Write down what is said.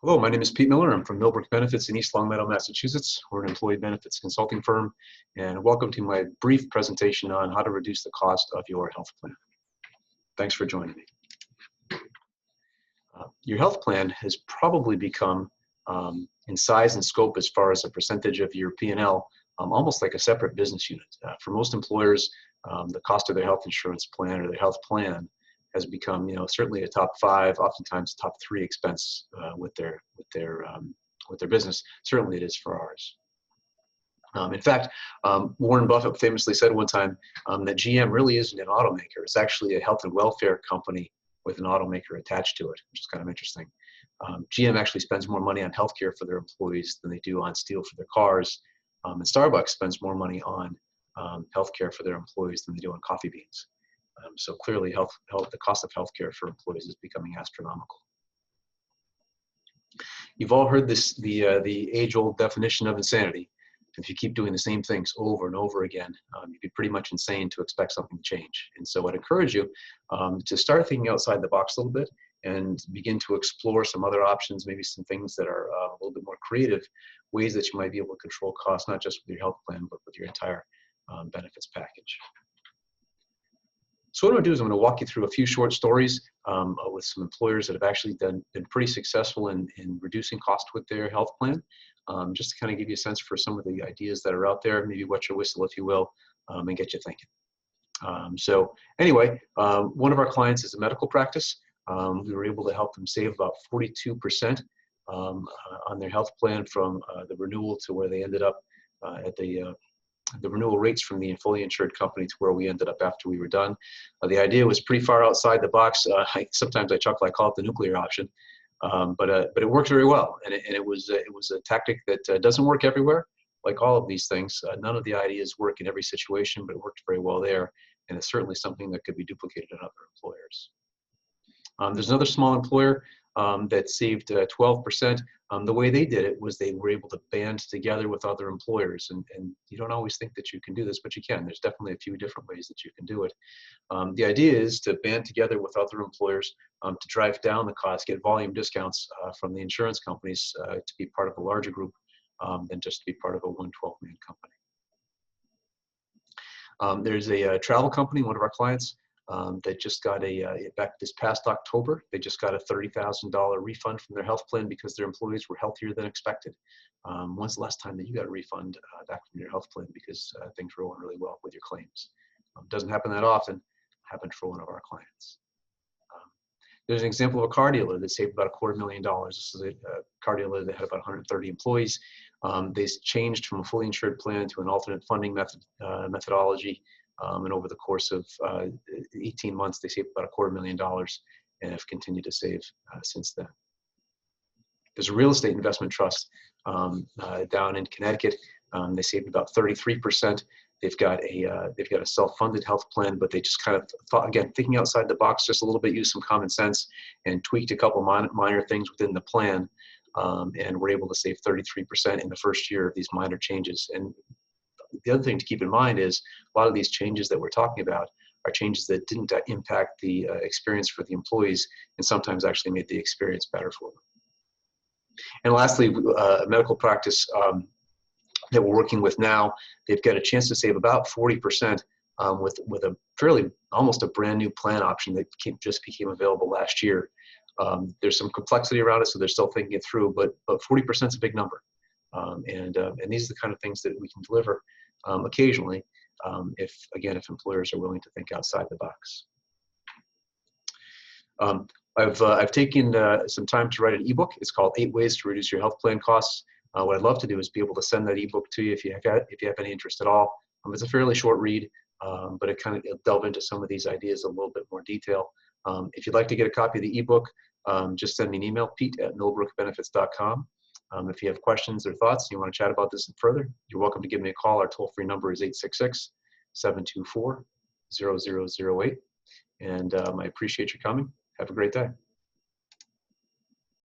Hello, my name is Pete Miller. I'm from Millbrook Benefits in East Longmeadow, Massachusetts. We're an employee benefits consulting firm, and welcome to my brief presentation on how to reduce the cost of your health plan. Thanks for joining me. Your health plan has probably become, in size and scope as far as a percentage of your P&L, almost like a separate business unit. For most employers, the cost of their health insurance plan or their health plan has become, certainly a top 5, oftentimes top 3 expense with their business. Certainly, it is for ours. In fact, Warren Buffett famously said one time that GM really isn't an automaker. It's actually a health and welfare company with an automaker attached to it, which is kind of interesting. GM actually spends more money on healthcare for their employees than they do on steel for their cars, and Starbucks spends more money on healthcare for their employees than they do on coffee beans. So clearly, the cost of healthcare for employees is becoming astronomical. You've all heard the age-old definition of insanity. If you keep doing the same things over and over again, you'd be pretty much insane to expect something to change. And so I'd encourage you to start thinking outside the box a little bit and begin to explore some other options, maybe some things that are a little bit more creative, ways that you might be able to control costs, not just with your health plan, but with your entire benefits package. So what I'm going to do is I'm going to walk you through a few short stories with some employers that have actually been pretty successful in reducing cost with their health plan, just to kind of give you a sense for some of the ideas that are out there, maybe wet your whistle, if you will, and get you thinking. So anyway, one of our clients is a medical practice. We were able to help them save about 42% on their health plan from the renewal to where they ended up at the renewal rates from the fully insured company to where we ended up after we were done. The idea was pretty far outside the box. Sometimes I chuckle, I call it the nuclear option, but it worked very well. And it was a tactic that doesn't work everywhere. Like all of these things, none of the ideas work in every situation, but it worked very well there. And it's certainly something that could be duplicated in other employers. There's another small employer that saved 12%. The way they did it was they were able to band together with other employers. And you don't always think that you can do this, but you can. There's definitely a few different ways that you can do it. The idea is to band together with other employers to drive down the cost, get volume discounts from the insurance companies to be part of a larger group than just to be part of a 112-man company. There's a travel company, one of our clients, that just got back this past October, they just got a $30,000 refund from their health plan because their employees were healthier than expected. When's the last time that you got a refund back from your health plan because things were going really well with your claims? Doesn't happen that often. Happened for one of our clients. There's an example of a car dealer that saved about $250,000. This is a car dealer that had about 130 employees. They changed from a fully insured plan to an alternate funding methodology. And over the course of 18 months, they saved about $250,000 and have continued to save since then. There's a real estate investment trust down in Connecticut. They saved about 33%. They've got a self-funded health plan, but they just kind of thought, again, thinking outside the box just a little bit, used some common sense and tweaked a couple minor things within the plan, and were able to save 33% in the first year of these minor changes. And the other thing to keep in mind is a lot of these changes that we're talking about are changes that didn't impact the experience for the employees and sometimes actually made the experience better for them. And lastly, a medical practice that we're working with now, they've got a chance to save about 40% with a fairly, almost a brand new plan option that just became available last year. There's some complexity around it, so they're still thinking it through, but 40% is a big number. And these are the kind of things that we can deliver occasionally if employers are willing to think outside the box. I've taken some time to write an ebook. It's called 8 Ways to Reduce Your Health Plan Costs. What I'd love to do is be able to send that ebook to you if you have any interest at all. It's a fairly short read, but it'll delve into some of these ideas in a little bit more detail. If you'd like to get a copy of the ebook, just send me an email, pete@millbrookbenefits.com. If you have questions or thoughts, and you want to chat about this further, you're welcome to give me a call. Our toll-free number is 866-724-0008. And I appreciate you coming. Have a great day.